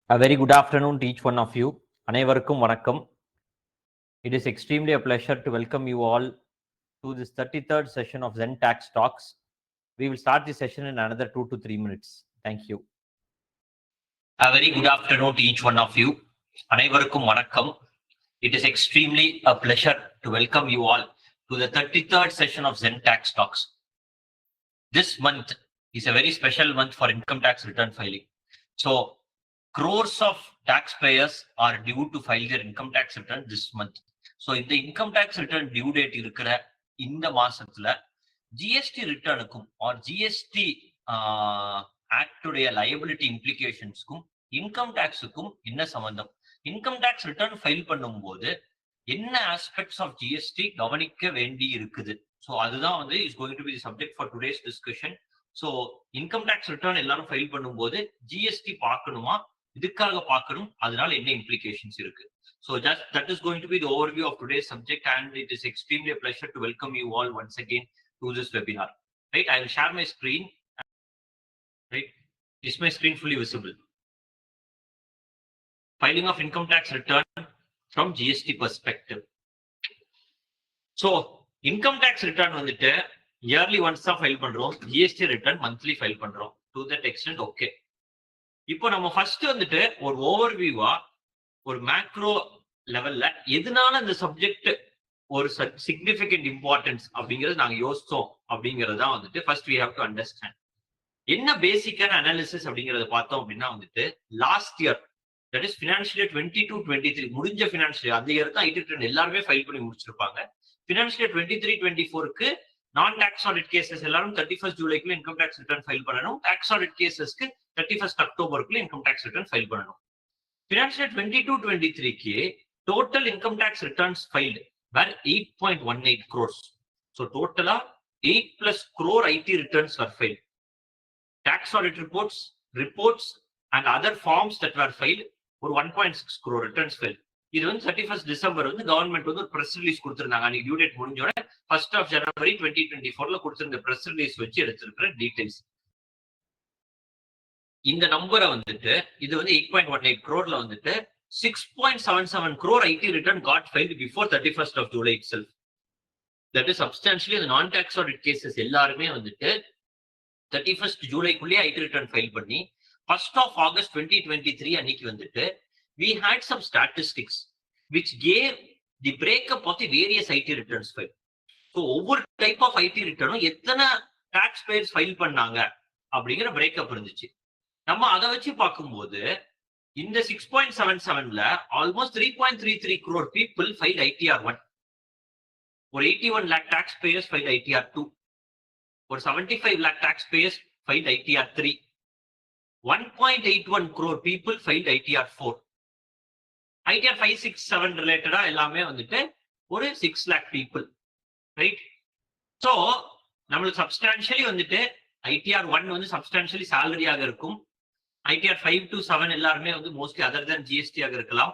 A very good afternoon to each one of you. அனைவருக்கும் வணக்கம். It is extremely a pleasure to welcome you all to this 33rd session of Zen Tax Talks. We will start the session in another 2 to 3 minutes. Thank you. A very good afternoon to each one of you. அனைவருக்கும் வணக்கம். It is extremely a pleasure to welcome you all to the 33rd session of Zen Tax Talks. This month is a very special month for income tax return filing. So, crores of taxpayers are due to file their income tax return this month. So இந்த income tax return due date இருக்கிற இந்த மாசத்துல GST ரிட்டர்னுக்கும் or GST ஆக்டுடைய liability implications-க்கும் income டாக்ஸுக்கும் என்ன சம்பந்தம்? இன்கம் டாக்ஸ் ரிட்டர்ன் ஃபைல் பண்ணும்போது என்ன ஆஸ்பெக்ட்ஸ் ஆஃப் GST கவனிக்க வேண்டி இருக்குது? ஸோ அதுதான் வந்து is going to be the subject for today's discussion. So income tax return எல்லாரும் ஃபைல் பண்ணும்போது GST பார்க்கணுமா, இதுக்காக பார்க்கணும், அதனால என்ன இம்ப்ளிகேஷன்ஸ் இருக்கு? So that is going to be the overview of today's subject, and it is extremely a pleasure to welcome you all once again to this webinar. Right, I will share my screen. Right, is my screen fully visible? Filing of income tax return from GST perspective. So income tax return வந்துட்டு yearly once தான் file பண்றோம், GST return monthly file பண்றோம். To that extent okay. இப்போ நம்ம first வந்துட்டு ஒரு ஓவர்வியூவா ஒரு macro லெவல்ல எதனால இந்த சப்ஜெக்ட் ஒரு சிக்னிபிகன்ட் இம்பார்ட்டன்ஸ் அப்படிங்கறது நாங்க யோசிச்சோம் அப்படிங்கறது தான் வந்துட்டு first we have to understand. என்ன பேசிக்கான அனாலிசிஸ் அப்படிங்கறத பார்த்தோம் அப்படின்னா வந்துட்டு last year, that is financial year 22-23 முடிஞ்ச ஃபினான்ஷியல் அந்த இயர் தான் ஐடி ரிட்டர்ன் எல்லாருமே ஃபைல் பண்ணி முடிச்சிருப்பாங்க. ஃபினான்ஷியல் இயர் 23-24க்கு நான் டாக்ஸ் ஆடிட் கேசஸ் எல்லாரும் 31st ஜூலைக்குள்ள இன்கம் டாக்ஸ் ரிட்டர்ன் ஃபைல் பண்ணணும். டாக்ஸ் ஆடிட் கேசஸ்க்கு 31st அக்டோபருக்குள்ள இன்கம் டாக்ஸ் ரிட்டர்ன் ஃபைல் பண்ணணும். ஃபினான்ஷியல் 22-23க்கு total income tax returns filed were 8.18 crores. So டோட்டலா 8+ crore IT returns were filed. Tax audit reports and other forms that were filed ஒரு 1.6 crore returns filed. இது வந்து 31st December வந்து government வந்து ஒரு press release கொடுத்திருந்தாங்க. அன்னைக்கு டியூ டேட் முடிஞ்சோட 1st of January 2024ல கொடுத்திருந்த பிரஸ் ரிலீஸ் வச்சு எடுத்திருக்கிற டீடைல்ஸ். இந்த நம்பரை வந்துட்டு இது வந்து 8.18 crore வந்துட்டு 6.77 crore IT return got filed before 31st of July itself. That is substantially the non-tax audit cases எல்லாருமே வந்துட்டு 31st ஜூலைக்குள்ளே IT return ஃபைல் பண்ணி 1st of August 2023 அன்னைக்கு வந்துட்டு we had some statistics which gave the breakup of the various IT returns file. So ஒவ்வொரு type of IT ரிட்டர்னும் எத்தனை tax payers file பண்ணாங்க அப்படிங்கிற breakup இருந்துச்சு. நம்ம அதை வச்சு பார்க்கும்போது இந்த 6.77ல almost 3.33 crore people filed ITR 1, ஒரு 81 lakh tax payers filed ITR 2, ஒரு 75 lakh tax payers filed ITR 3, 1.81 crore people filed ITR 4. ITR 5, 6, 7 ரிலேட்டடா எல்லாமே வந்துட்டு ஒரு 6 lakh people, ரைட்? ஸோ நம்மளுக்கு சப்ஸ்டான்ஷியலி வந்துட்டு ITR 1 வந்து சப்ஸ்டான்ஷியலி சேலரியாக இருக்கும். ITR 5 to 7 எல்லாருமே வந்து மோஸ்ட்லி அதர் தேன் GST ஆக இருக்கலாம்.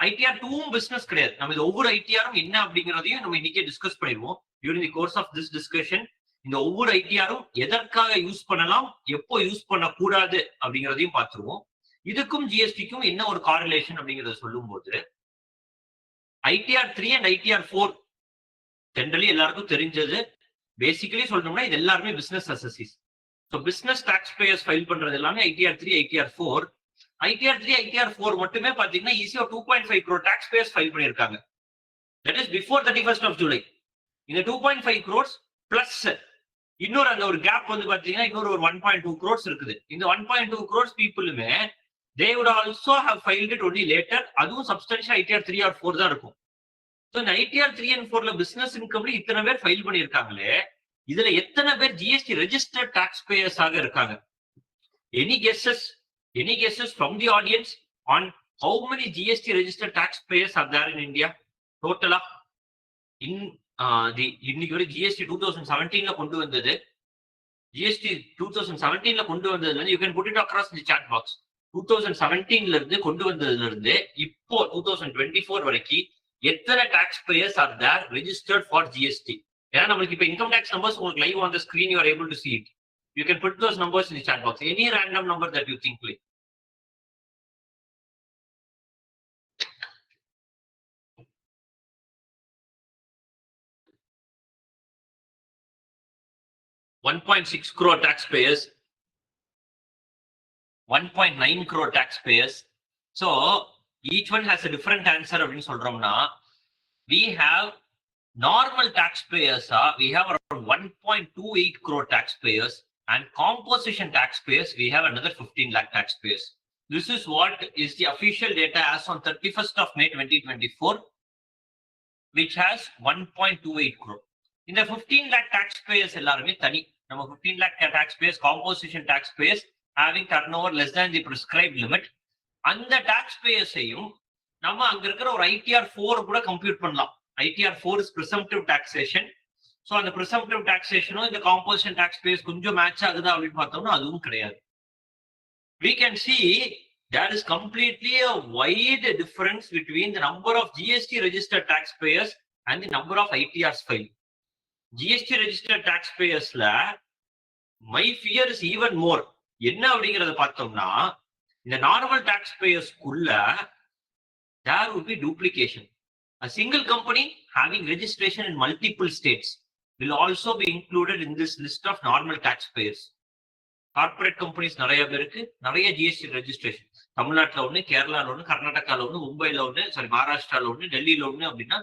ITR 2வும் பிசினஸ் கிடையாது. நம்ம இது ஒவ்வொரு ITRம் என்ன அப்படிங்கிறதையும் நம்ம இன்னைக்கே டிஸ்கஸ் பண்ணிடுவோம். During the course of this discussion இந்த ஒவ்வொரு ITRம் எதற்காக யூஸ் பண்ணலாம், எப்போ யூஸ் பண்ணக்கூடாது அப்படிங்கிறதையும் பார்த்துருவோம். இதுக்கும் GSTக்கும் என்ன ஒரு காரிலேஷன் அப்படிங்கிறத சொல்லும் போது ITR 3 and ITR 4 ஜென்ரலி எல்லாருக்கும் தெரிஞ்சது. பேசிக்கலி சொல்லணும்னா இது எல்லாருமே business assessees. So business taxpayers file பண்றது எல்லாமே ITR 3, ITR 4. ITR 3, ITR 4 மட்டுமே பாத்தீங்கன்னா ஈஸியா 2.5 crore டாக்ஸ் பேயர்ஸ் ஃபைல் பண்ணியிருக்காங்க. That is before 31st of July. இந்த 2.5 crores பிளஸ் இன்னொரு அந்த ஒரு கேப் வந்து பாத்தீங்கன்னா இன்னொரு ஒரு 1.2 crores இருக்குது. இந்த 1.2 crores பீப்புளுமே they would also have filed it only later. அதுவும் சப்ஸ்டன்ஷியல் ITR 3 or 4 தான் இருக்கும். ஸோ இந்த ITR 3 and 4ல பிசினஸ் இன்கம்ல இத்தனை பேர் ஃபைல் பண்ணியிருக்காங்களே, இதுல எத்தனை பேர் GST ரெஜிஸ்டர்ட் டாக்ஸ் பேயர்ஸ் ஆக இருக்காங்க? Any guesses from the audience on how many GST registered taxpayers are there in India? Total in இன்னைக்கு ஒரு GST 2017ல கொண்டு வந்தது. GST 2017ல கொண்டு வந்ததுல you can put it across the chat box. 2017ல இருந்து கொண்டு வந்ததுல இருந்து இப்போ 2024 வரைக்கும் எத்தனை taxpayers are there registered for GST? ஏன்னா நம்மளுக்கு இப்போ இன்கம் டேக்ஸ் நம்பர்ஸ் உங்களுக்கு live on the screen, you are able to see it. You can put those numbers in the chat box. Any random number that you think, please. 1.6 crore taxpayers, 1.9 crore taxpayers. So each one has a different answer. We have normal taxpayers, we have around 1.28 crore taxpayers, and composition taxpayers, we have another 15 lakh taxpayers. This is what is the official data as on 31st of May 2024, which has 1.28 crore. In the 15 lakh taxpayers, 15 lakh taxpayers, composition taxpayers having turnover less than the prescribed limit, and the taxpayers நம்ம அங்க இருக்கிற ஒரு ITR 4 கூட compute பண்ணலாம். ITR 4 is presumptive taxation. So அந்த presumptive taxation இந்த composition taxpayers கொஞ்சம் match ஆகுதா அப்படின்னு பார்த்தோம்னா அதுவும் கிடையாது. We can see there is completely a wide difference between the number of GST registered taxpayers and the number of ITRs filed. GST registered taxpayersல my fear is even more. என்ன அப்படிங்கறத பார்த்தோம்னா இந்த normal taxpayersக்குள்ள there would be duplication. A single company having registration in multiple states will also be included in this list of normal taxpayers. Corporate companies நிறைய பேருக்கு நிறைய GST registration. தமிழ்நாட்டுல ஒண்ணு, கேரளால ஒண்ணு, கர்நாடகால ஒண்ணு, மும்பைல ஒண்ணு, சாரி மகாராஷ்டிரால ஒண்ணு, டெல்லியில ஒண்ணு அப்படின்னா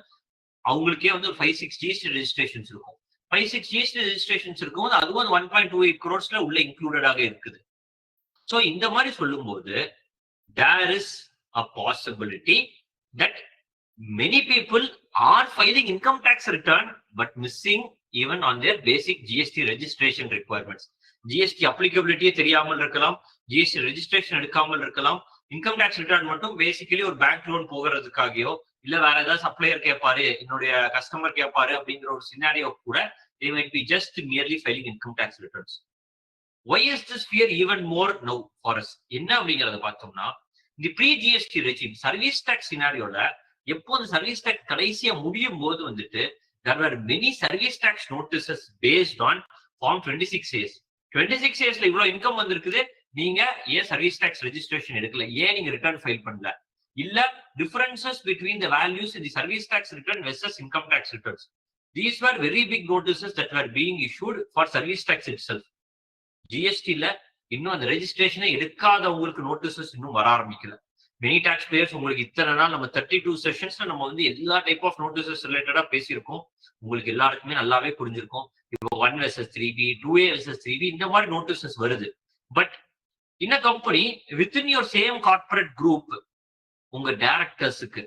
அவங்களுக்கே ஒரு 5-6 GST registrations இருக்கும். 5-6 GST registrations இருக்கும்போது அதுவும் 1.28 crores உள்ள இன்க்ளூடடாக இருக்குது. So இந்த மாதிரி சொல்லும்போது there is a possibility that many people are filing income tax return but missing even on their basic GST registration requirements. GST applicability தெரியாமல் இருக்கலாம், GST registration எடுக்காமல் இருக்கலாம். இன்கம் டாக்ஸ் ரிட்டர்ன் மட்டும் பேசிக்கலி ஒரு பேங்க் லோன் போகிறதுக்காகவோ இல்ல வேற ஏதாவது supplier கேட்பாரு, என்னுடைய கஸ்டமர் கேட்பாரு அப்படிங்கிற ஒரு சினாரியோ கூட they might be just merely filing income tax returns. Why is this fear even more now for us? என்ன அப்படிங்கறத பார்த்தோம்னா இந்த pre GST regime service tax சினாரியோல எப்போ அந்த சர்வீஸ் டேக்ஸ் கடைசியா முடியும் போது வந்துட்டு there were many service tax notices based on form 26As. 26Asல இவ்வளவு இன்கம் வந்திருக்குது, நீங்க ஏன் சர்வீஸ் டேக்ஸ் ரெஜிஸ்ட்ரேஷன் எடுக்கல, ஏன் நீங்க ரிட்டர்ன் ஃபைல் பண்ணல, இல்ல differences between the values in the service tax return versus income tax returns. These were very big notices that were being issued for service tax itself. ஜிஎஸ்டில இன்னும் அந்த ரெஜிஸ்ட்ரேஷனை எடுக்காதவங்களுக்கு notices இன்னும் வர ஆரம்பிக்கல. மெனி டாக்ஸ் பேயர்ஸ் உங்களுக்கு இத்தனை நாள் நம்ம 32 செஷன்ஸ்ல நம்ம எல்லா டைப் ஆஃப் நோட்டீசஸ் ரிலேட்டடா பேசியிருக்கோம். உங்களுக்கு எல்லாருக்குமே நல்லாவே புரிஞ்சிருக்கும். இப்போ 1 versus 3B, 2A versus 3B இந்த மாதிரி நோட்டீசஸ் வருது. பட் இந்த company within your same corporate group உங்க டைரக்டர்ஸுக்கு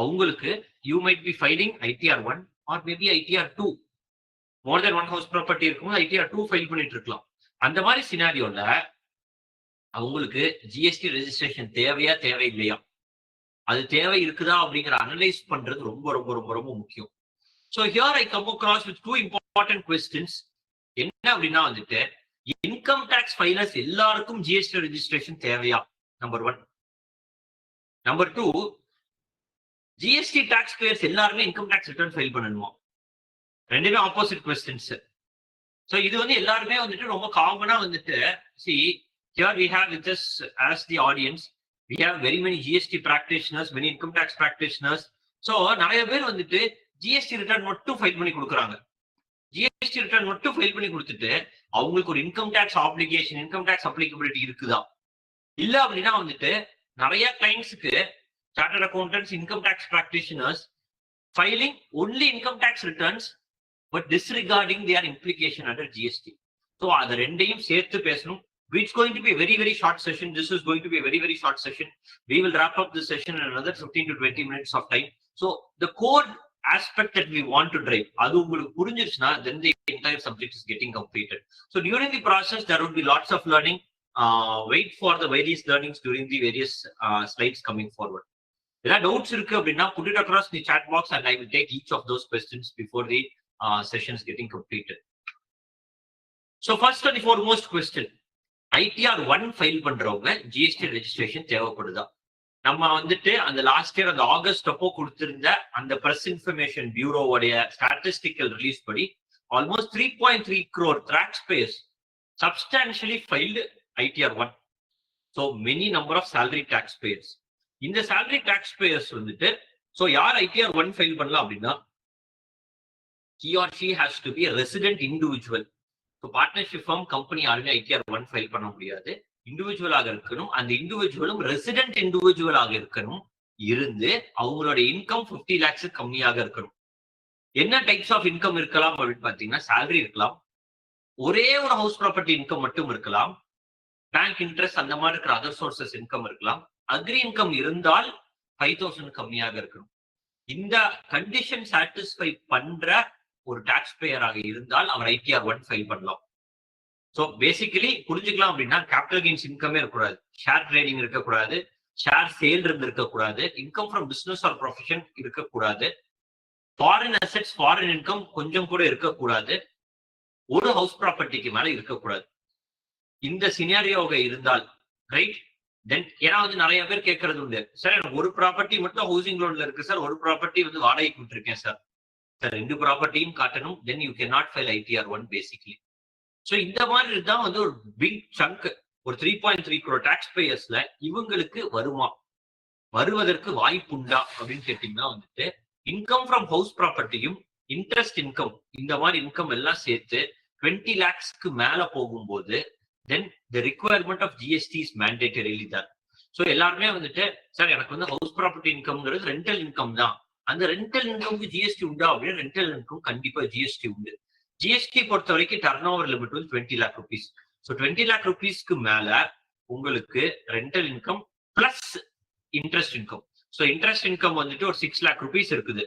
அவங்களுக்கு you might be filing ITR 1 or maybe ITR 2. More then 1 house property இருக்கும்போது ITR 2 ஃபைல் பண்ணிட்டு இருக்கலாம். அந்த மாதிரி சினாரியோல அவங்களுக்கு ஜிஎஸ்டி ரெஜிஸ்ட்ரேஷன் தேவையா தேவையில்லையா, அது தேவை இருக்குதா அப்படிங்கிற அனலைஸ் பண்றது ரொம்ப ரொம்ப ரொம்ப ரொம்ப முக்கியம். So here I come across with 2 important questions. என்ன அப்படின்னா வந்துட்டு இன்கம் டாக்ஸ் ஃபைலர்ஸ் எல்லாருக்கும் ஜிஎஸ்டி ரெஜிஸ்ட்ரேஷன் தேவையா, number 1. Number 2, GST tax payers எல்லாருமே இன்கம் டாக்ஸ் ரிட்டர்ன் ஃபைல் பண்ணணுமா? ரெண்டுமே ஆப்போசிட் கொஸ்டின்ஸ். ஸோ இது எல்லாருமே ரொம்ப காமனா see here we have with us as the audience we have very many GST practitioners, many income tax practitioners. So நிறைய பேர் GST return மட்டும் ஃபைல் பண்ணி கொடுக்குறாங்க. ஜிஎஸ்டி ரிட்டர்ன் மட்டும் ஃபைல் பண்ணி கொடுத்துட்டு அவங்களுக்கு ஒரு income tax application, income tax applicability இருக்குதா இல்ல அப்படின்னா நிறைய கிளைண்ட்ஸுக்கு chartered accountants, income tax practitioners filing only income tax returns but disregarding their implication under GST. So அது ரெண்டையும் சேர்த்து பேசணும். It's going to be a very very short session. This is going to be a very very short session. We will wrap up this session in another 15 to 20 minutes of time. So the core aspect that we want to drive, அது உங்களுக்கு புரிஞ்சிருச்சுனா then the entire subject is getting completed. So during the process there would be lots of learning. Wait for the various learnings during the various slides coming forward. There are doubts irukku அப்படினா put it across the chat box and I will take each of those questions before the sessions getting completed. So first and the foremost question, ITR 1 file பண்றவங்க GST registration தேவைப்படுதா? நம்ம அந்த last year அந்த August அப்போ கொடுத்திருந்த அந்த press information பியூரோவுடைய statistical release படி almost 3.3 crore taxpayers substantially filed ITR 1. So many number of salary taxpayers. இந்த salary taxpayers so யார் ITR 1 ஃபைல் பண்ணலாம் அப்படின்னா he or she has to be a resident individual. So partnership firm company யாருமே ITR 1 file பண்ண முடியாது. இண்டிவிஜுவலாக இருக்கணும். அந்த இண்டிவிஜுவலும் ரெசிடென்ட் இண்டிவிஜுவலாக இருக்கணும். இருந்து அவங்களோட இன்கம் 50 lakhs கம்மியாக இருக்கணும். என்ன டைப்ஸ் ஆஃப் இன்கம் இருக்கலாம் அப்படின்னு பாத்தீங்கன்னா, சேலரி இருக்கலாம், ஒரே ஒரு ஹவுஸ் ப்ராப்பர்ட்டி இன்கம் மட்டும் இருக்கலாம், பேங்க் இன்ட்ரெஸ்ட் அந்த மாதிரி இருக்கிற அதர் சோர்சஸ் இன்கம் இருக்கலாம். அக்ரி இன்கம் இருந்தால் 5,000 கம்மியாக இருக்கணும். இந்த கண்டிஷன் சாட்டிஸ்ஃபை பண்ற ஒரு டாக்ஸ் பேயராக இருந்தால் அவர் ITR 1 ஃபைல் பண்ணலாம். ஸோ பேசிக்கலி புரிஞ்சுக்கலாம் அப்படின்னா, கேபிட்டல் கெயின்ஸ் இன்கமே இருக்கக்கூடாது, ஷேர் ட்ரேடிங் இருக்கக்கூடாது, ஷேர் சேல் இருந்து இருக்கக்கூடாது, income from business R profession இருக்கக்கூடாது, ஃபாரின் அசெட்ஸ் ஃபாரின் இன்கம் கொஞ்சம் கூட இருக்கக்கூடாது, ஒரு ஹவுஸ் ப்ராப்பர்ட்டிக்கு மேல இருக்கக்கூடாது. இந்த சினாரியோக இருந்தால் ரைட், தென் ஏன்னா நிறைய பேர் கேட்கறது உண்டு, சார் எனக்கு ஒரு ப்ராப்பர்ட்டி மட்டும் ஹவுசிங் லோன்ல இருக்கு சார், ஒரு ப்ராப்பர்ட்டி வாடகைக்கு விட்டுருக்கேன் சார். சார் 2 ப்ராப்பர்ட்டியும் காட்டணும், then you can not file ITR 1 basically. So இந்த மாதிரி தான் ஒரு பிக் சங்க், ஒரு 3.3 crore டாக்ஸ் பேயர்ஸ்ல இவங்களுக்கு வருவதற்கு வாய்ப்புண்டா அப்படின்னு கேட்டீங்கன்னா இன்கம் ஃப்ரம் ஹவுஸ் ப்ராப்பர்ட்டியும் இன்ட்ரெஸ்ட் இன்கம் இந்த மாதிரி இன்கம் எல்லாம் சேர்த்து 20 lakhsக்கு மேல போகும்போது then the requirement of GST is mandatorily தான். ஸோ எல்லாருமே சார் எனக்கு ஹவுஸ் ப்ராப்பர்ட்டி இன்கம்ங்கிறது ரெண்டல் இன்கம் தான், அந்த ரெண்டல் இன்கம்க்கு GST உண்டா அப்படின்னு, ரெண்டல் இன்கம் கண்டிப்பா GST உண்டு. GST பொறுத்த வரைக்கும் turnover limit 20 lakh rupees. So 20 lakh rupeesக்கு மேல உங்களுக்கு rental income plus interest income. So interest income ஒரு 6 lakh rupees இருக்குது,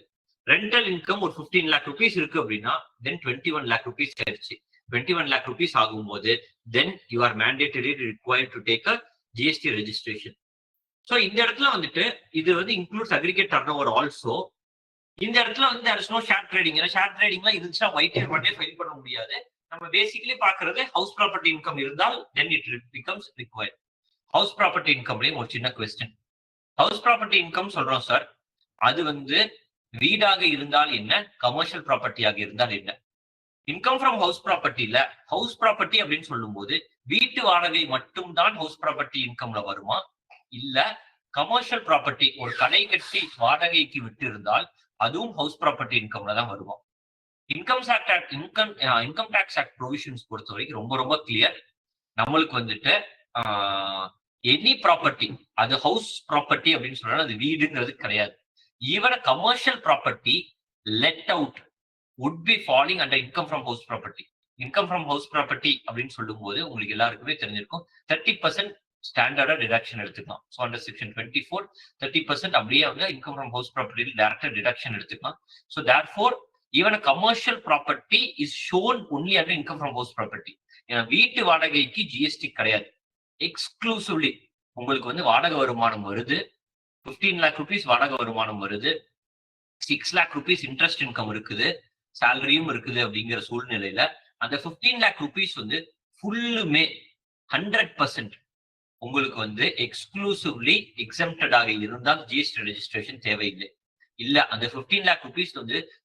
ரெண்டல் இன்கம் ஒரு 15 lakh rupees இருக்கு அப்படின்னா தென் 21 lakh rupees ஆயிடுச்சு. 21 lakh rupees ஆகும்போது then you are mandatory required to take a GST registration. So இந்த இடத்துல இது includes aggregate turn over also. இந்த இடத்துல there is no share trading. ஏன்னா ஷேர் ட்ரேடிங்லாம் இருந்துச்சுன்னா ITR 1 ஃபைல் பண்ண முடியாது. நம்ம பேசிக்கலி பாக்குறது ஹவுஸ் ப்ராப்பர்ட்டி இன்கம் இருந்தால் then it becomes required. House property இன்கம்லயும் ஒரு சின்ன கொஸ்டின். ஹவுஸ் ப்ராப்பர்ட்டி இன்கம் சொல்றோம் சார், அது வீடாக இருந்தால் என்ன, கமர்ஷியல் ப்ராப்பர்ட்டியாக இருந்தால் என்ன? இன்கம் ஃப்ரம் ஹவுஸ் ப்ராப்பர்ட்டியில ஹவுஸ் ப்ராப்பர்ட்டி அப்படின்னு சொல்லும் போது வீட்டு வாடகை மட்டும் தான் ஹவுஸ் ப்ராப்பர்ட்டி இன்கம்ல வருமா, இல்ல கமர்ஷியல் ப்ராப்பர்ட்டி ஒரு கடை கட்டி வாடகைக்கு விட்டு இருந்தால் அதுவும் ஹவுஸ் ப்ராப்பர்ட்டி இன்கம்ல தான் வருவோம். இன்கம் டாக்ஸ் ஆக்ட் ப்ரொவிஷன்ஸ் பொறுத்த வரைக்கும் ரொம்ப ரொம்ப கிளியர். நம்மளுக்கு எனி ப்ராப்பர்ட்டி அது ஹவுஸ் ப்ராப்பர்ட்டி அப்படின்னு சொன்னா அது வீடுங்கிறது கிடையாது. Even commercial property let out would be falling under income from house property. Income from house property அப்படின்னு சொல்லும் போது உங்களுக்கு எல்லாருக்குமே தெரிஞ்சிருக்கும் 30% ஸ்டாண்டர்டா டிடக்ஷன் எடுத்துக்கலாம். ஸோ அண்டர் செக்ஷன் 24 30% அப்படியே இன்கம் ஃப்ரம் ஹவுஸ் ப்ராப்பர்ட்டி டைரக்டா டிடக்ஷன் எடுத்துக்கலாம். So therefore even commercial property is shown only under income from house property. ஏன்னா வீட்டு வாடகைக்கு GST கிடையாது. எக்ஸ்க்ளூசிவ்லி உங்களுக்கு வாடகை வருமானம் வருது, 15 lakh rupees வாடகை வருமானம் வருது, 6 lakh rupees இன்ட்ரெஸ்ட் இன்கம் இருக்குது, சேலரியும் இருக்குது. அப்படிங்கிற சூழ்நிலையில அந்த 15 lakh rupees ஃபுல்லுமே 100% உங்களுக்கு எக்ஸ்க்ளூசிவ்லி எக்ஸம்ப்டடாக இருந்தால் GST ரெஜிஸ்ட்ரேஷன் தேவையில்லை. இல்ல அந்த 15 lakh rupees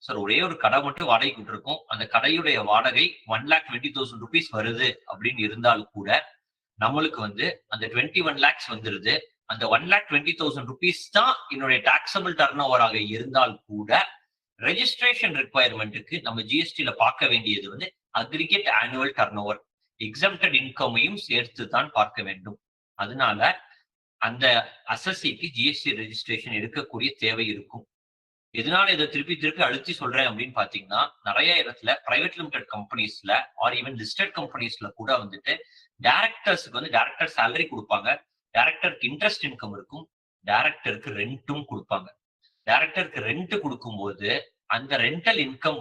சார் ஒரே ஒரு கடை மட்டும் வாடகைக்கு விட்டுருக்கோம், அந்த கடையுடைய வாடகை 1,20,000 rupees வருது அப்படின்னு இருந்தால் கூட நம்மளுக்கு அந்த 21 lakhs வந்துருது. அந்த 1,20,000 rupees தான் என்னுடைய டாக்ஸபிள் டர்ன் ஓவராக இருந்தால் கூட ரெஜிஸ்ட்ரேஷன் ரிக்வயர்மெண்ட்டுக்கு நம்ம GSTல பார்க்க வேண்டியது aggregate annual turnover, exempted இன்கமையும் சேர்த்து தான் பார்க்க வேண்டும். அதனால அந்த அசஸிக்கு GST ரெஜிஸ்ட்ரேஷன் எடுக்கக்கூடிய தேவை இருக்கும். எதனால இதை திருப்பி அழுத்தி சொல்றேன் அப்படின்னு பாத்தீங்கன்னா, நிறைய இடத்துல பிரைவேட் லிமிடெட் கம்பெனிஸ்ல ஆர் ஈவன் லிஸ்டட் கம்பெனிஸ்ல கூட டைரக்டர்ஸுக்கு டைரக்டர் சேலரி கொடுப்பாங்க, டைரக்டருக்கு இன்ட்ரெஸ்ட் இன்கம் இருக்கும், டைரக்டருக்கு ரெண்ட்டும் கொடுப்பாங்க. டைரக்டருக்கு ரெண்ட் கொடுக்கும்போது அந்த ரெண்டல் இன்கம்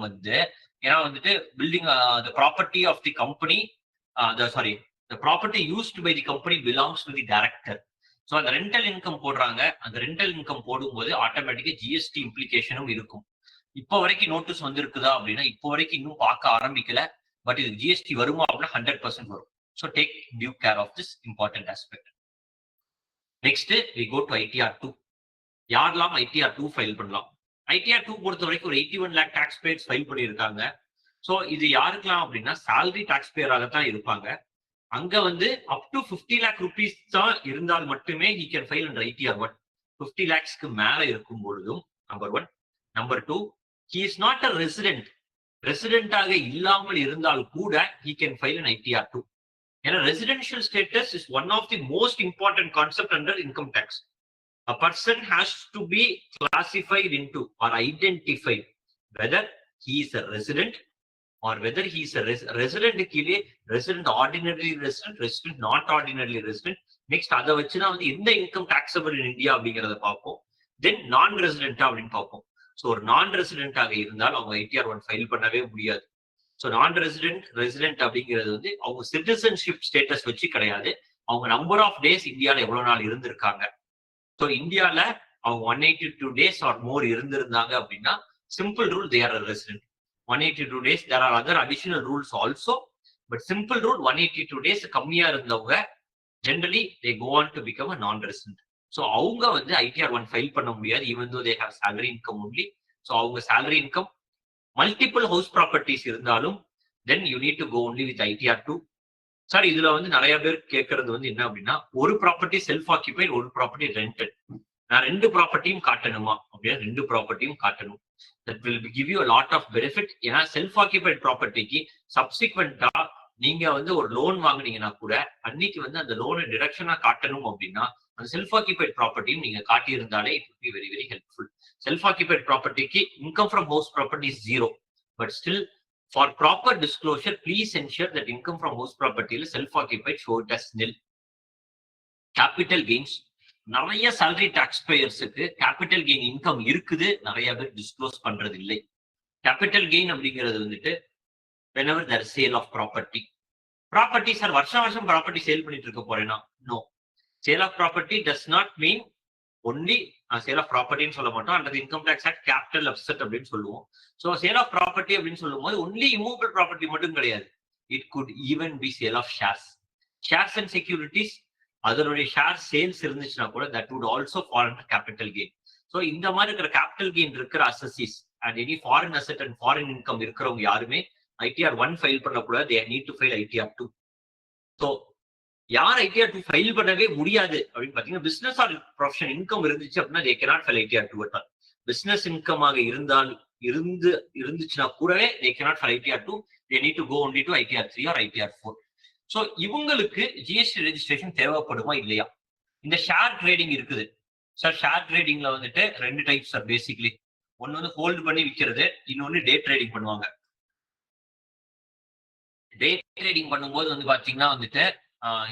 ஏன்னா building the property of the company the property used by the company belongs to the director. So அந்த ரெண்டல் இன்கம் போடுறாங்க. அந்த ரெண்டல் இன்கம் போடும்போது ஆட்டோமேட்டிக்கா GST இம்ப்ளிகேஷனும் இருக்கும். இப்போ வரைக்கும் நோட்டீஸ் வந்திருக்குதா அப்படின்னா இப்போ வரைக்கும் இன்னும் பார்க்க ஆரம்பிக்கல. பட் இது GST வருமா அப்படின்னா 100% வரும். So take due care of this important aspect. Next we go to ITR 2. யாரெல்லாம் ITR 2 ஃபைல் பண்ணலாம்? ITR 2 பொறுத்த வரைக்கும் ஒரு 81 lakh டாக்ஸ் பேயர்ஸ் ஃபைல் பண்ணியிருக்காங்க. ஸோ இது யாருக்கெல்லாம் அப்படின்னா salary டாக்ஸ் பேயராகத்தான் இருப்பாங்க. அங்க அப் டு 50 lakh rupees தான் இருந்தால் மட்டுமே he can file under ITR 1. 50 lakhsக்கு மேல இருக்கும் பொழுதும் number 1. Number 2, he is not a resident. ரெசிடென்டாக இல்லாமல் இருந்தால் கூட he can file an ITR2. ஏன்னா residential status is one of the most important concept under income tax. A person has to be classified into or identified whether he is a resident or whether he is a resident கீழே resident ordinary resident, resident not ordinarily resident. Next அதை வச்சுதான் வந்து எந்த income taxable in India அப்படிங்கறத பார்ப்போம். தென் நான் ரெசிடென்டா அப்படின்னு பார்ப்போம். ஸோ ஒரு நான் ரெசிடென்டாக இருந்தால் அவங்க ITR1 ஃபைல் பண்ணவே முடியாது. ஸோ நான் ரெசிடென்ட் அப்படிங்கிறது வந்து அவங்க சிட்டிசன்ஷிப் ஸ்டேட்டஸ் வச்சு கிடையாது, அவங்க நம்பர் ஆஃப் டேஸ் இந்தியாவில் எவ்வளவு நாள் இருந்திருக்காங்க. ஸோ இந்தியாவில் அவங்க 182 டேஸ் ஆர் மோர் இருந்திருந்தாங்க அப்படின்னா simple rule they are a resident. 182 days, there are other additional rules also, but simple rule 182 days கம்மியா இருந்தவங்க generally they go on to become a non-resident. So அவங்க வந்து ITR1 ஃபைல் பண்ண முடியாது even though they have salary income only. So அவங்க salary income multiple house properties இருந்தாலும் then you need to go only with ITR2. Sir இதுல வந்து நிறைய பேர் கேட்கறது வந்து என்ன அப்படின்னா ஒரு ப்ராப்பர்ட்டி செல்ஃப் ஆக்கியபைட், ஒரு ப்ராப்பர்ட்டி ரெண்டட், நான் ரெண்டு ப்ராப்பர்ட்டியும் காட்டணுமா அப்படின்னா ரெண்டு ப்ராப்பர்ட்டியும் காட்டணும். That will give you a lot of benefit. ஏன்னா செல்ஃப் ஆக்கியபைட் ப்ராப்பர்ட்டிக்கு சப்சிக்வெண்டா நீங்க வந்து ஒரு லோன் வாங்குனீங்கன்னா கூட அன்னைக்கு வந்து அந்த லோனை டிடக்ஷனா காட்டணும் அப்படின்னா அந்த செல்ஃப் ஆக்கியபைட் ப்ராப்பர்ட்டியும் நீங்க காட்டியிருந்தாலே it will be very very helpful. Self occupied ப்ராப்பர்ட்டிக்கு income from house property is 0, but still for proper disclosure please ensure that income from house property is self occupied show it as nil. Capital gains, நிறைய salary taxpayers-க்கு capital gain income இருக்குது, நிறைய பேர் disclose பண்றது இல்லை. capital gain அப்படிங்கிறது வந்துட்டு whenever there is sale of property. property sir வருஷம் வருஷம் ப்ராப்பர்ட்டி சேல் பண்ணிட்டு இருக்க போறேன்னா no. sale of property does not mean only sale of ப்ராப்பர்ட்டின்னு சொல்ல மாட்டோம். Under income tax act capital asset அப்படின்னு சொல்லுவோம். ஸோ சேல் ஆஃப் ப்ராப்பர்ட்டி அப்படின்னு சொல்லும் போது ஒன்லி இமூவபிள் ப்ராப்பர்ட்டி மட்டும் கிடையாது, it could even be sale of shares. Shares and securities அதனுடைய ஷேர் சேல்ஸ் இருந்துச்சுன்னா கூட that would also fall under capital gain. So இந்த மாதிரி இருக்கிற கேபிட்டல் கெயின் இருக்கிற அசசிஸ் and any foreign asset and foreign income இருக்கிறவங்க யாருமே ITR1 ஃபைல் பண்ணக்கூடாது, they need to file ITR2. So யார் ITR2 ஃபைல் பண்ணவே முடியாது அப்படின்னு பாத்தீங்கன்னா பிசினஸ் ஆர் ப்ரொஃபஷன் இன்கம் இருந்துச்சு அப்படின்னா they cannot file ITR2 at all. Business இன்கமாக இருந்துச்சுன்னா கூடவே they cannot file ITR2, they need to go only to ITR3 or ITR4. So இவங்களுக்கு ஜிஎஸ்டி ரெஜிஸ்ட்ரேஷன் தேவைப்படுமா இல்லையா? இந்த ஷேர் ட்ரேடிங் இருக்குது சார். ஷேர் ட்ரேடிங்ல வந்துட்டு ரெண்டு டைப் சார் பேசிக்கலி. ஒன்னு வந்து ஹோல்டு பண்ணி விற்கிறது, இன்னொன்னு டே ட்ரேடிங் பண்ணுவாங்க. டே ட்ரேடிங் பண்ணும்போது வந்து பாத்தீங்கன்னா வந்துட்டு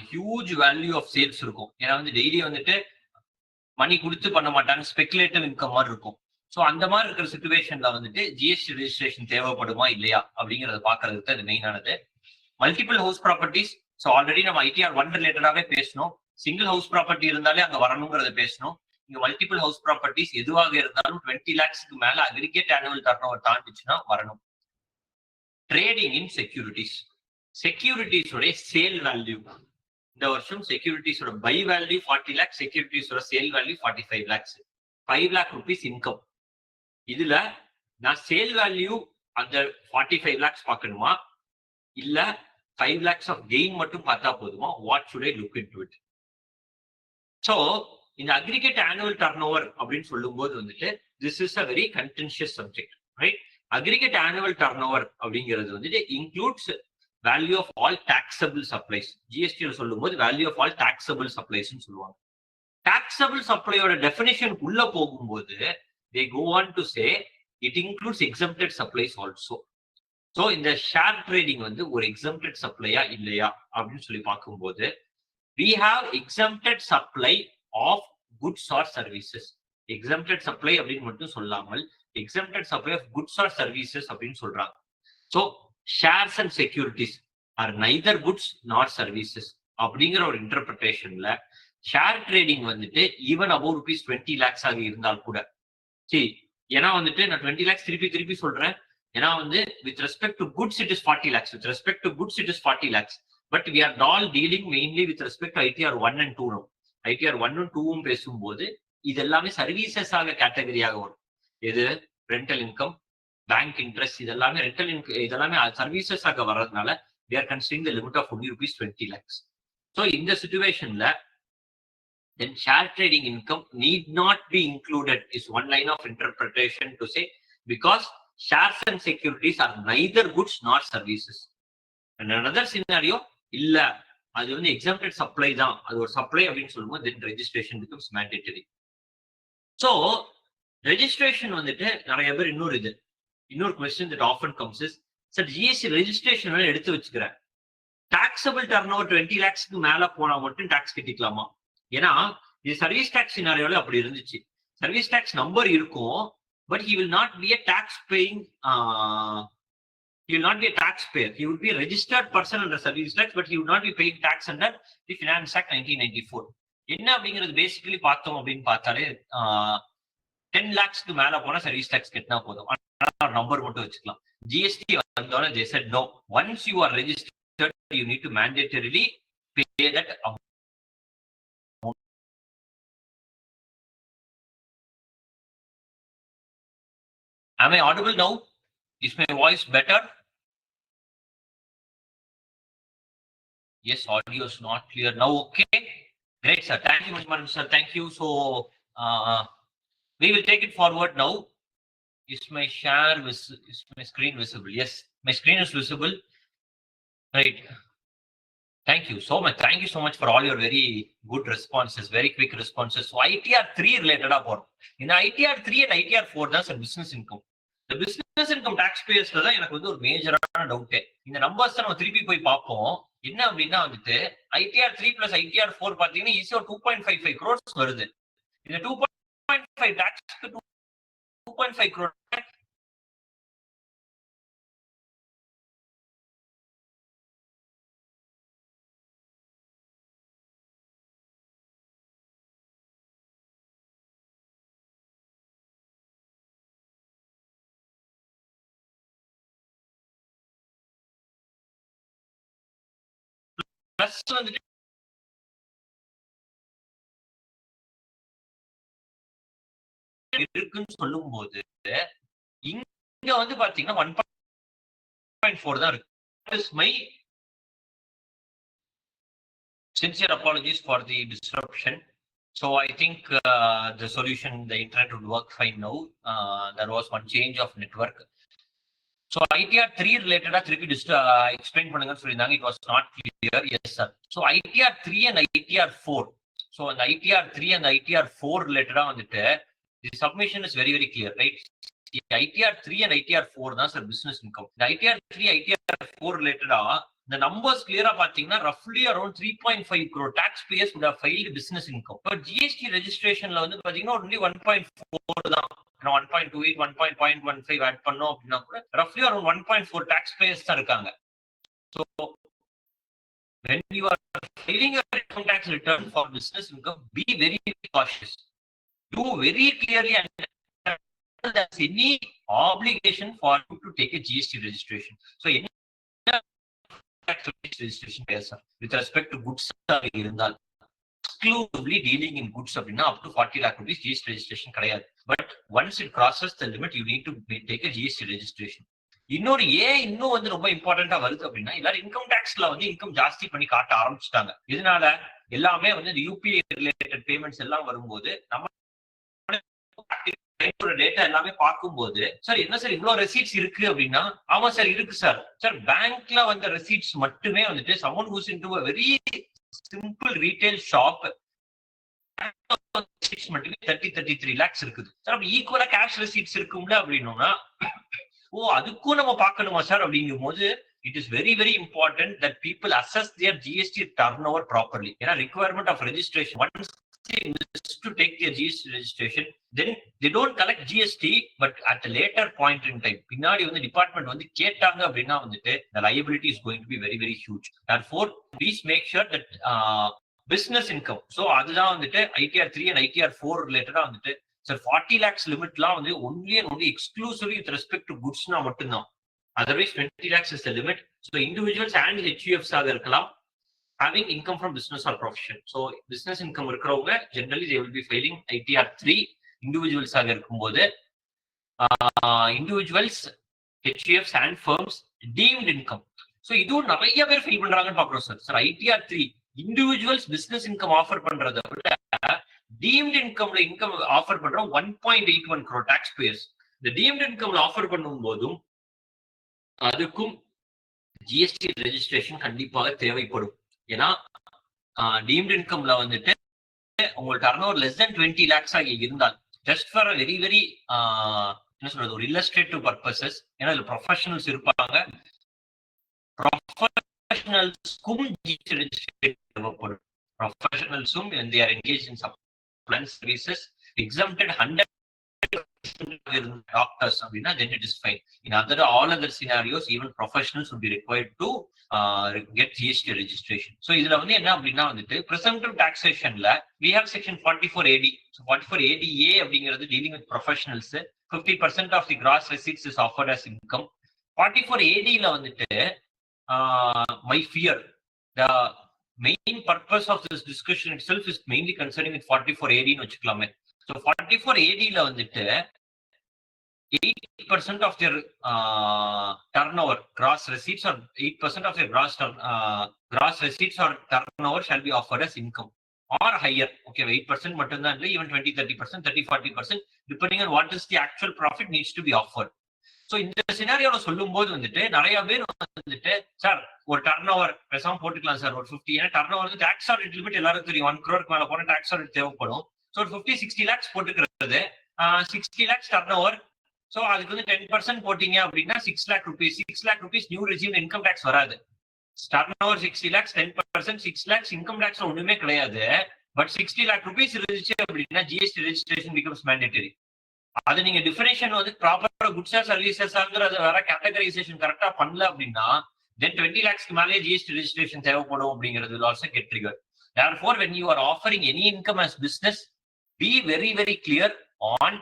ஹியூஜ் வேல்யூ ஆஃப் சேல்ஸ் இருக்கும். ஏன்னா வந்து டெய்லி வந்துட்டு மணி கொடுத்து பண்ண மாட்டாங்க, ஸ்பெகுலேட்டிவ் இன்கம் மாதிரி இருக்கும். ஸோ அந்த மாதிரி இருக்கிற சிச்சுவேஷன்ல வந்துட்டு ஜிஎஸ்டி ரெஜிஸ்ட்ரேஷன் தேவைப்படுமா இல்லையா அப்படிங்கறத பாக்குறதுக்கு அது மெயினானது. Multiple house properties, so already நம்ம ITR1 ரிலேட்டடாவே பேசணும். சிங்கிள் ஹவுஸ் ப்ராப்பர்ட்டி இருந்தாலே அங்க வரணுங்கிறத பேசணும். இங்க மல்டிபிள் ஹவுஸ் ப்ராப்பர்ட்டிஸ் எதுவாக இருந்தாலும் 20 lakhsக்கு மேல அக்ரிகேட் ஆனுவல் டர்ன்ஓவர் தாண்டிச்சுன்னா வரணும். ட்ரேடிங் இன் செக்யூரிட்டிஸ், செக்யூரிட்டிஸோட சேல் வேல்யூ இந்த வருஷம் செக்யூரிட்டிஸோட பை வேல்யூ 40 lakhs, செக்யூரிட்டிஸோட sale value 45 lakhs, 5 lakh rupees income. இதுல நான் சேல் வேல்யூ அந்த 45 lakhs பார்க்கணுமா இல்ல 5 lakhs ஆஃப் கெயின் மட்டும் பார்த்தா போதுமா? What should I look into it? So இந்த அக்ரிகேட் ஆனுவல் டர்ன்ஓவர் அப்படின்னு சொல்லும் போது வந்துட்டு this is a very contentious subject, right? Aggregate annual turnover அப்படிங்கிறது வந்துட்டு includes value of all taxable supplies. GST சொல்லும் போது value of all taxable supplies சொல்லுவாங்க. டாக்ஸபிள் சப்ளையோட டெஃபினேஷன் உள்ள போகும்போது they go on to say it includes exempted supplies also. So இந்த ஷேர் ட்ரேடிங் வந்து ஒரு exempted சப்ளையா இல்லையா அப்படின்னு சொல்லி பார்க்கும்போது we have exempted supply of goods or services. exempted supply அப்படின்னு மட்டும் சொல்லாமல் exempted supply of goods or services அப்படின்னு சொல்றாங்க. So shares and securities are neither goods nor services அப்படிங்கிற ஒரு இன்டர்பிரிட்டேஷன்ல ஷேர் ட்ரேடிங் வந்துட்டு ஈவன் அபவ் rupees 20 lakhs ஆகி இருந்தால் கூட சரி. ஏன்னா வந்துட்டு நான் 20 lakhs திருப்பி சொல்றேன். ஏன்னா வந்து with respect to goods it is 40 lakhs, with respect to goods it is 40 lakhs, but we are all dealing mainly with respect to ITR1 and 2. ITR1 and 2 பேசும்போது இது எல்லாமே சர்வீசஸ் ஆக கேட்டகரியாக வரும். எது ரெண்டல் இன்கம், பேங்க் இன்ட்ரெஸ்ட், இதெல்லாமே rental income, இதெல்லாமே services ஆக வர்றதுனால they are considering the limit of only rupees 20 lakhs. So இந்த சிச்சுவேஷன்ல then share trading income need not be included is one line of interpretation to say, because shares and securities are neither goods nor services. And another scenario, இல்ல அது வந்து exempted supply தான், அது ஒரு supply அப்படின்னு சொல்லும்போது then registration becomes mandatory. So registration வந்துட்டு நிறைய பேர் இன்னொரு question that often comes is, sir GST registration எடுத்து வச்சுக்கிறேன், டாக்ஸபிள் டர்ன் ஓவர் 20 lakhsக்கு மேல போனா மட்டும் டாக்ஸ் கட்டிக்கலாமா? ஏன்னா இது சர்வீஸ் டாக்ஸ் சினாரியோல அப்படி இருந்துச்சு. சர்வீஸ் டாக்ஸ் நம்பர் இருக்கும், but he will not be a tax paying he will not be a taxpayer. He will be a registered person under service tax, but he will not be paying tax under the Finance Act 1994. என்ன அப்படிங்கிறது basically பார்த்தோம் அப்படின்னு பார்த்தாலே 10 lakhsக்கு மேல போனா service tax கட்டினா போதும், number மட்டும் வச்சுக்கலாம். ஜிஎஸ்டி வந்தோடனே they said no, once you are registered you need to mandatorily pay that amount. Am I audible now? Is my voice better? Yes, audio is not clear now. Okay, great sir, thank you very much sir, thank you. So we will take it forward now. Is my screen visible? Yes, my screen is visible. Right. Thank you so much. Thank you so much for all your very good responses, very quick responses. So ITR 3 related up. In ITR 3 and ITR 4 that's a business income. The business income taxpayers தான் எனக்கு வந்து ஒரு மேஜரான doubt. இந்த numbers நம்ம திருப்பி போய் பார்ப்போம். என்ன அப்படின்னா வந்துட்டு ITR 3 plus ITR 4 பாத்தீங்கன்னா ஈஸியா 2.55 crores வருது. இந்த 2.5 டாக்ஸ்க்கு 2.5 crore பிளஸ் வந்துட்டு இருக்குன்னு சொல்லும் போது இங்க வந்து பாத்தீங்கன்னா 1.4 தான் இருக்கு. My sincere apologies for the disruption. So I think the solution, the internet would work fine now. There was one change of network. So ITR 3 related திருப்பி explain பண்ணுங்கன்னு சொல்லியிருந்தாங்க. It was not clear. Yes sir. So ITR 3 and ITR 4. So அந்த ITR 3 and ITR 4 related வந்துட்டு the submission is very very clear, right? The ITR 3 and ITR 4 தான் sir business income. The ITR 3 ITR 4 related the numbers clear பாத்தீங்கன்னா roughly around 3.5 crore taxpayers would have filed business income. But GST registrationல வந்து பாத்தீங்கன்னா only 1.4 தான். 1.28 1.15 add பண்ணோம் அப்படின்னா கூட roughly around 1.4 taxpayers தான் இருக்காங்க. So when you are filing a income tax return for business income, be very cautious. Do very clearly understand that there's any obligation for you to take a GST registration. So any tax registration with respect to goods இருந்தால் exclusively dealing in goods அப்படின்னா up to 40 lakh rupees GST registration கிடையாது. But once it crosses the limit, you need to take a GST registration. இன்னொரு இன்னும் வந்து ரொம்ப இம்பார்ட்டண்டா வருது அப்படின்னா எல்லாரும் இன்கம் டாக்ஸ்ல வந்து இன்கம் ஜாஸ்தி பண்ணி காட்ட ஆரம்பிச்சுட்டாங்க. இதனால எல்லாமே வந்து யூபிஐ ரிலேட்டட் பேமெண்ட்ஸ் எல்லாம் வரும்போது நம்ம டேட்டா எல்லாமே பார்க்கும்போது சார் என்ன சார் இவ்வளவு ரெசீட்ஸ் இருக்கு அப்படின்னா, ஆமா சார் இருக்கு சார். சார் பேங்க்ல வந்த ரெசீட்ஸ் மட்டுமே வந்துட்டு someone who's into a very simple retail shop மட்டுமே 33 lakhs இருக்குது சார். அப்ப ஈக்குவலா கேஷ் ரெசீட்ஸ் இருக்கும்ல அப்படின்னா அதுக்கும் நம்ம பார்க்கணுமா சார் அப்படிங்கும் போது it is very very important that people assess their GST turnover properly. ஏன்னா requirement of registration, once they miss to take their GST registration, then they don't collect GST, but at a later point in time பின்னாடி வந்து department வந்து கேட்டாங்க அப்படின்னா வந்துட்டு the liability is going to be very very huge. Therefore please make sure that business income, so அதுதான் வந்துட்டு ITR 3 and ITR 4 ரிலேட்டடா வந்துட்டு சார் 40 lakhs லிமிட்லாம் வந்து only and only exclusively with respect to goods னா மட்டும்தான். Otherwise 20 lakhs is the limit. So individuals and HUFs ஆக இருக்கலாம் having income from business or profession. So business income இருக்கிறவங்க generally they will be filing ITR 3. individuals ஆக இருக்கும்போது individuals, HUFs and firms deemed income. So இதுவும் நிறைய பேர் feel பண்றாங்கன்னு பாக்குறோம் sir. Sir ITR 3 individuals business income offer பண்றதை விட deemed incomeல income ஆஃபர் பண்றோம் 1.81 crore taxpayers. இந்த டீம்டு இன்கம்ல ஆஃபர் பண்ணும் போதும் அதுக்கும் ஜிஎஸ்டி ரெஜிஸ்ட்ரேஷன் கண்டிப்பாக தேவைப்படும். ஏன்னா டீம்டு இன்கம்ல வந்துட்டு உங்கள் டர்ன்ஓவர் less than 20 lakhs ஆகி இருந்தால் ஜஸ்ட் ஃபார் வெரி வெரி என்ன சொல்றது ஒரு இல்லஸ்ட்ரேட்டிவ் பர்பசஸ், ஏன்னா இதுல ப்ரொஃபஷனல்ஸ் இருப்பாங்க, ப்ரொஃபஷனல்ஸ்க்கும் ஜிஎஸ்டி ரெஜிஸ்ட்ரேஷன் தேவைப்படும். ப்ரொஃபஷனல்ஸும் when they are engaged in supply services exempted 100% doctors அப்படின்னா then it is fine. In all other scenarios even professionals would be required to get GST registration. So இதுல வந்து என்ன அப்படின்னா வந்துட்டு presumptive taxationல we have section 44AD. So 44ADA அப்படிங்கிறது dealing with professionals, 50% of the gross receipts is offered as income. 44ADல வந்துட்டு my fear, the main purpose of this discussion itself is mainly concerning with 44AD னு வச்சுக்கலாமே. So 44ADல வந்துட்டு 8% of their turnover, gross receipts or 8% of their gross receipts or turnover shall be offered as income or higher. Okay, 8% மட்டும்தான் இல்லை, even 20, 30%, 30, 40%, depending on what is the actual profit needs to be offered. So இந்த சினாரியோல சொல்லும் போது வந்துட்டு நிறைய பேர் வந்துட்டு sir ஒரு டர்ன் ஓவர் பேசாம போட்டுக்கலாம் சார் ஒரு 50, ஏன்னா turnover tax audit limit எல்லாருக்கும் தெரியும், 1 crore மேல போன டாக்ஸ் ஆடிட் தேவைப்படும். ஸோ ஒரு 50-60 lakhs போட்டுக்கிறது, 60 lakhs டர்ன் ஓவர். ஸோ அதுக்கு வந்து 10% போட்டீங்க அப்படின்னா 6 lakh rupees, 6 lakh rupees new regime income tax வராது. Turnover 60 lakhs, 10% 6 lakhs income tax ஒண்ணுமே கிடையாது. பட் 60 lakh rupees இருந்துச்சு அப்படின்னா ஜிஎஸ்டி ரெஜிஸ்ட்ரேஷன் பிகம்ஸ் மேண்டேட்டரி. அது நீங்க டிஃபரன்ஷியேஷன் வந்து ப்ராப்பரா குட்ஸா சர்வீசஸ்ங்கிறது வேற கேட்டகரைசேஷன் கரெக்டா பண்ணல அப்படின்னா then 20 lakhs மேலே ஜிஎஸ்டி ரெஜிஸ்ட்ரேஷன் தேவைப்படும் அப்படிங்கிறது will also get triggered. Therefore when you are offering any income as business, be very very clear on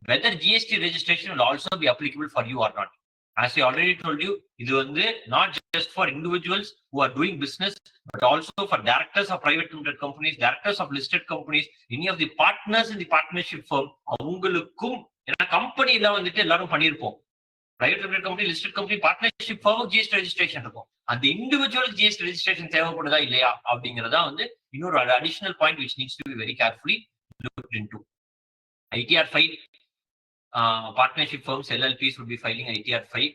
whether GST registration will also be applicable for you or not. As I already told you, இது வந்து not just for individuals who are doing business, but also for directors of private limited companies, directors of listed companies, any of the partners in the partnership firm, அவங்களுக்கும். ஏன்னா கம்பெனில வந்துட்டு எல்லாரும் பண்ணியிருப்போம், private limited company, listed company, partnership firm GST registration இருக்கும். அந்த individual GST registration தேவைப்படுதா இல்லையா அப்படிங்கிறதா வந்து இன்னொரு additional point which needs to be very carefully looked into. ITR 5 partnership firms LLPs would be filing ITR 5.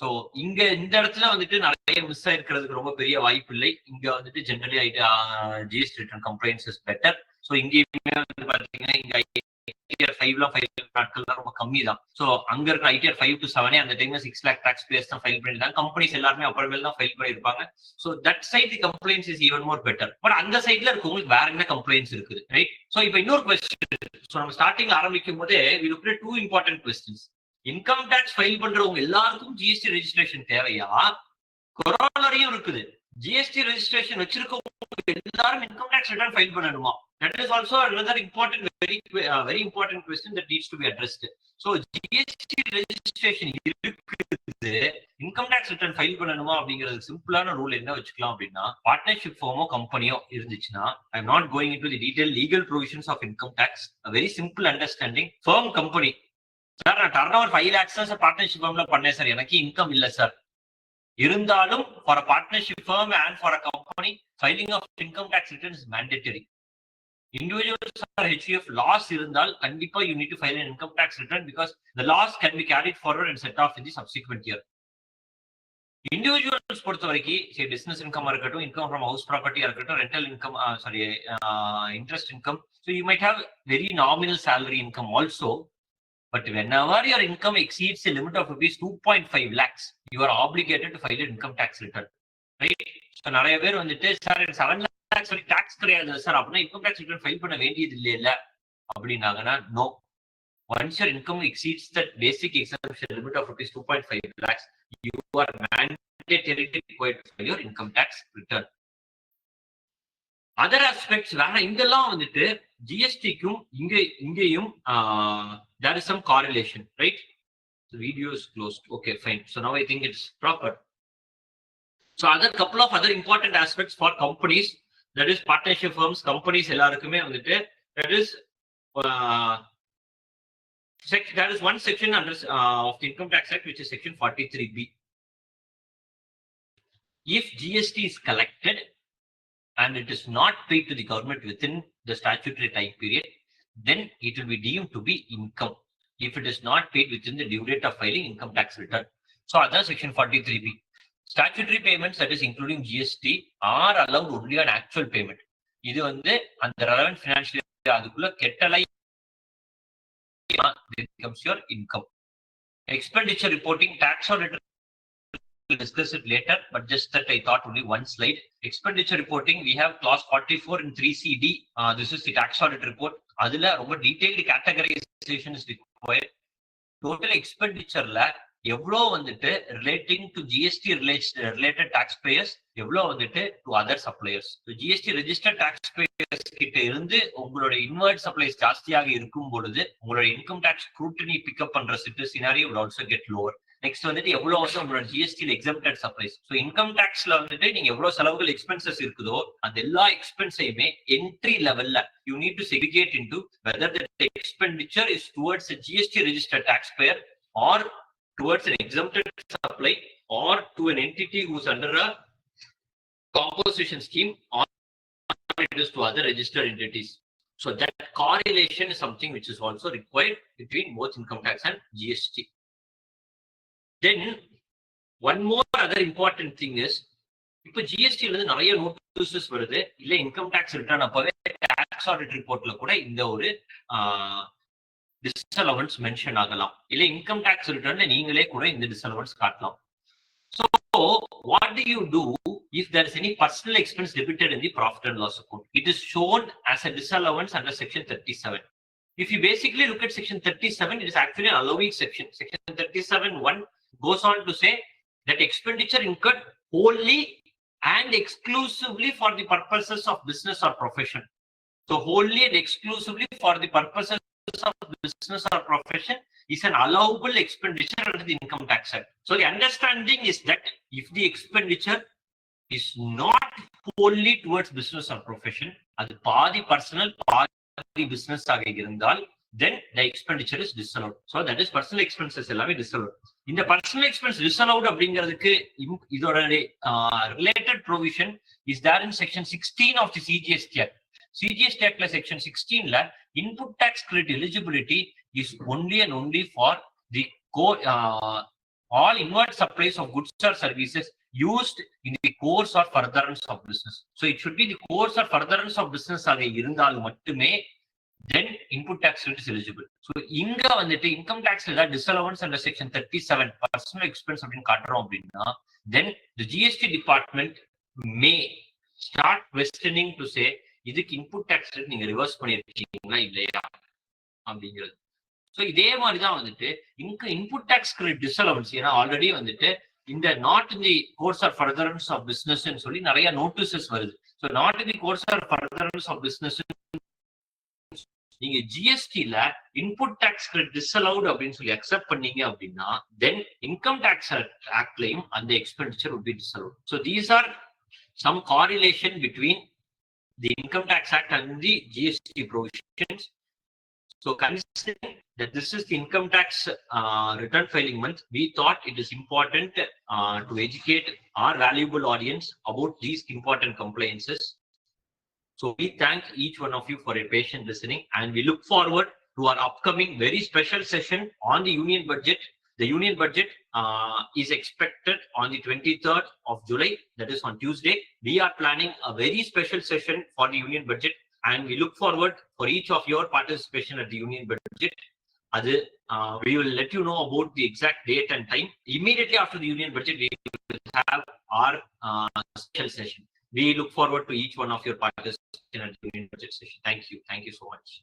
So இங்க இந்த இடத்துல வந்துட்டு நிறைய மிஸ் ஆயிருக்கிறதுக்கு ரொம்ப பெரிய வாய்ப்பு இல்லை. இங்க வந்துட்டு generally GST return complaints is better. So இங்கேயுமே வந்து பாத்தீங்கன்னா இங்க ITR 5 ஃபைல் நாட்கள் தான் ரொம்ப கம்மி தான். ஸோ அங்க இருக்கிற ITR 5 to 7 அந்த டைம்ல 6 lakh டாக்ஸ் பேஸ் தான் ஃபைல் பண்ணிருந்தாங்க. கம்பெனிஸ் எல்லாருமே அப்புறமேல தான் ஃபைல் பண்ணிருப்பாங்க. So that side the complaints is even more better. But அந்த சைட்ல இருக்கவங்களுக்கு வேற என்ன கம்ப்ளைண்ட்ஸ் இருக்குது, ரைட்? ஸோ இப்போ இன்னொரு கொஸ்டின், ஸோ நம்ம ஸ்டார்டிங்ல ஆரம்பிக்கும் போதே we looked at 2 important questions. Income tax file பண்றவங்க எல்லாருக்கும் ஜிஎஸ்டி ரெஜிஸ்ட்ரேஷன் தேவையா? கொரோனரியும் இருக்குது, ஜிஎஸ்டி ரெஜிஸ்ட்ரேஷன் வச்சிருக்கவங்க எல்லாரும் இன்கம் டாக்ஸ் ரிட்டர்ன் ஃபைல் பண்ணணுமா? That is also another important, very important question that needs to be addressed. So GST registration இருக்குது, income tax return file பண்ணணுமா அப்படிங்கிறது சிம்பிளான ரூல் என்ன வச்சுக்கலாம் அப்படின்னா, பார்ட்னர்ஷிப் ஃபார்மோ கம்பெனியோ இருந்துச்சுன்னா, I am not going into the detail legal provisions of income tax, very simple understanding. Firm company, sir நான் turnover 5 lakhs sir partnership ஃபார்ம்ல பண்ணேன் சார், எனக்கு இன்கம் இல்ல சார். இருந்தாலும் for a partnership firm and for a company filing of income tax return is mandatory. Individuals or HUF loss இருந்தால் கண்டிப்பா you need to file an income tax return because the loss can be carried forward and set off in the subsequent year. Individuals பொறுத்த வரைக்கும் say business income இருக்கட்டும், income from house property இருக்கட்டும், rental income, interest income, so you might have very nominal salary income also, but whenever your income exceeds the limit of rupees 2.5 lakhs, you are obligated to file an income tax return, right? So நிறைய பேர் வந்துட்டு sir 7 lakhs சொல்லி tax கிடையாது sir அப்படின்னா income tax return file பண்ண வேண்டியது இல்ல அப்படின்னாங்கன்னா, no. Once your income exceeds that basic exemption limit of rupees 2.5 lakhs, you are mandatorily required to file your income tax return. Other aspects வேற இங்கெல்லாம் வந்துட்டு ஜிஎஸ்டிக்கும் இங்கேயும் there is some correlation, right? The video is closed. Okay, fine. So now I think it's proper. So other couple of other important aspects for companies, that is partnership firms, companies எல்லாருக்குமே வந்துட்டு that is there is one section under of the Income Tax Act which is section 43B. If GST is collected and it is not paid to the government within the statutory time period, then it will be deemed to be income. if it is not paid within the due date of filing income tax return. So other section 43B. Statutory payments, that is including GST, are allowed only on actual payment. இது வந்து அந்த relevant financial year அதுக்குள்ள கெட்டலை becomes your income. Expenditure reporting, tax auditor will discuss it later, but just that I thought only one slide. Expenditure reporting, we have clause 44 in 3CD. This is the tax audit report. Adula ரொம்ப detailed categorization is required. Total expenditure la எவ்வளோ வந்துட்டு relating to GST related tax payers, எவ்வளோ வந்துட்டு to other suppliers. GST registered tax payers கிட்ட இருந்து உங்களோட inward supplies ஜாஸ்தியாக இருக்கும் பொழுது உங்களோட இன்கம் டாக்ஸ் ஸ்க்ரூட்டினி பிக்கப் பண்ற scenario will also get lower. Next வந்துட்டு எவ்வளோ வந்து உங்களோட ஜிஎஸ்டியில் எக்ஸம்ப்டட் சப்ளைஸ். ஸோ இன்கம் டாக்ஸ்ல வந்துட்டு நீங்க எவ்வளவு செலவுகள் எக்ஸ்பென்சஸ் இருக்குதோ அந்த எல்லா எக்ஸ்பென்ஸையுமே என்ட்ரி லெவல்ல you need to segregate into whether the expenditure is towards GST registered tax payer or towards an exempted supply or to an entity who's under a composition scheme or it is to other registered entities. So that correlation is something which is also required between both income tax and GST. Then one more other important thing is, இப்போ GST வந்து நிறைய notices வருது, இல்ல income tax return அப்பவே tax audit ரிப்போர்ட்ல கூட இந்த ஒரு disallowance mention ஆகலாம், இல்ல இன்கம் டாக்ஸ் ரிட்டர்ன்ல நீங்களே கூட இந்த disallowance காட்டலாம். So what do you do if there is any personal expense debited in the profit and loss account? It is shown as a disallowance under section 37. If you basically look at section 37, it is actually an allowing section. Section 37(1) goes on to say that expenditure incurred wholly and exclusively for the purposes of business or profession. So wholly and exclusively for the purposes of business or profession is an allowable expenditure under the Income Tax Act. So the understanding is that if the expenditure is not wholly towards business or profession, அது பாதி personal பாதி business ஆக இருந்தால், then the expenditure is disallowed. So that is personal expenses எல்லாமே disallowed. இந்த personal expense disallowed அப்படிங்கிறதுக்கு இதோட related provision is there in section 16 of the CGST Act. CGST Act section 16 la input tax credit eligibility is only and only for the all inward supplies of goods or services used in the course or furtherance of business. So it should be the course or furtherance of business ஆக இருந்தால் மட்டுமே then input tax credit is eligible. So இங்க வந்துட்டு income tax ல disallowance under section 37 personal expense அப்படின்னு காட்டுறோம் அப்படின்னா, then the GST department may start questioning to say இதுக்கு இன்புட் டாக்ஸ் நீங்க ரிவர்ஸ் பண்ணிருக்கீங்களா இல்லையா அப்படிங்கிறது. ஸோ இதே மாதிரிதான் வந்துட்டு இன்புட் டாக்ஸ் டிஸ்அலவன்ஸ், ஏன்னா ஆல்ரெடி வந்துட்டு இந்த not in the course or furtherance of business சொல்லி நிறைய நோட்டீசஸ் வருது. So not in the course or furtherance of business நீங்க ஜிஎஸ்டில இன்புட் டாக்ஸ் டிஸ்அலவுட் அப்படின்னு சொல்லி அக்செப்ட் பண்ணீங்க அப்படின்னா, தென் இன்கம் டாக்ஸ் ஆக்ட்லயும் அந்த expenditure would be disallowed. So these are some correlation between the Income Tax Act and the GST provisions. So considering that this is the income tax return filing month, we thought it is important to educate our valuable audience about these important compliances. So we thank each one of you for your patient listening, and we look forward to our upcoming very special session on the Union Budget. The Union Budget is expected on the 23rd of July, that is on Tuesday. We are planning a very special session for the Union Budget, and we look forward for each of your participation at the Union Budget. We will let you know about the exact date and time. Immediately after the Union Budget, we will have our special session. We look forward to each one of your participation at the Union Budget session. Thank you. Thank you so much.